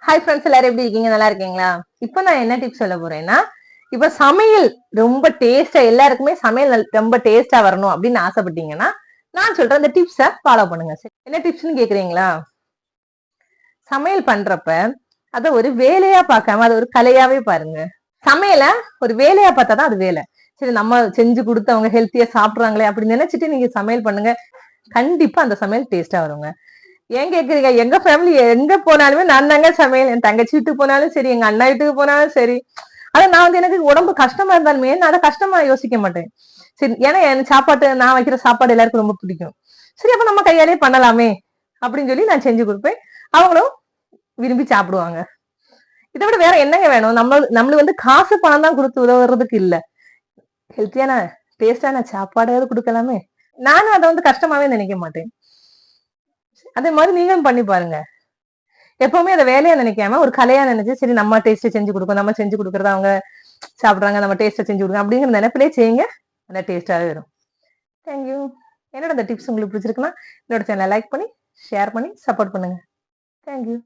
Hi friends, எல்லாரும் எப்படி இருக்கீங்க? நல்லா இருக்கீங்களா? இப்போ நான் என்ன டிப்ஸ் சொல்ல போறேன்னா, இப்ப சமையல் ரொம்ப டேஸ்டா, எல்லாருக்குமே சமையல் ரொம்ப டேஸ்டா வரணும் அப்படின்னு ஆசைப்பட்டீங்கன்னா, நான் சொல்ற அந்த டிப்ஸ ஃபாலோ பண்ணுங்க. என்ன டிப்ஸ்னு கேக்குறீங்களா? சமையல் பண்றப்ப அத ஒரு வேலையா பார்க்காம அதை ஒரு கலையாவே பாருங்க. சமையல ஒரு வேலையா பார்த்தாதான் அது வேலை. சரி, நம்ம செஞ்சு கொடுத்து அவங்க ஹெல்த்தியா சாப்பிடுறாங்களே அப்படின்னு நினைச்சிட்டு நீங்க சமையல் பண்ணுங்க. கண்டிப்பா அந்த சமையல் டேஸ்டா வருங்க. ஏன் கேக்குறீங்க? எங்க ஃபேமிலி எங்க போனாலுமே நான் தாங்க சமையல். என் தங்கச்சி வீட்டுக்கு போனாலும் சரி, எங்க அண்ணா வீட்டுக்கு போனாலும் சரி. ஆனா நான் வந்து எனக்கு உடம்பு கஷ்டமா இருந்தாலுமே நான் அதை கஷ்டமா யோசிக்க மாட்டேன். சரி, ஏன்னா என் சாப்பாட்டு நான் வைக்கிற சாப்பாடு எல்லாருக்கும் ரொம்ப பிடிக்கும். சரி, அப்ப நம்ம கையாலே பண்ணலாமே அப்படின்னு சொல்லி நான் செஞ்சு கொடுப்பேன். அவங்களும் விரும்பி சாப்பிடுவாங்க. இதை விட வேற என்னங்க வேணும்? நம்மளுக்கு வந்து காசு பணம் தான் கொடுத்து உதவுறதுக்கு இல்ல. ஹெல்த்தியான டேஸ்டான சாப்பாடாவது கொடுக்கலாமே. நானும் அதை வந்து கஷ்டமாவே நினைக்க மாட்டேன். அதே மாதிரி நீங்களும் பண்ணி பாருங்க. எப்பவுமே அதை வேலையா நினைக்காம ஒரு கலையா நினைச்சு, சரி நம்ம டேஸ்ட் செஞ்சு கொடுக்கும், நம்ம செஞ்சு கொடுக்கறத அவங்க சாப்பிடுறாங்க, நம்ம டேஸ்ட் செஞ்சு கொடுக்கணும் அப்படிங்கிற நினைப்பிலே செய்யுங்க. அந்த டேஸ்டாவே வரும். தேங்க்யூ. என்னோட இந்த டிப்ஸ் உங்களுக்கு பிடிச்சிருக்குன்னா என்னோட சேனலை லைக் பண்ணி ஷேர் பண்ணி சப்போர்ட் பண்ணுங்க. தேங்க்யூ.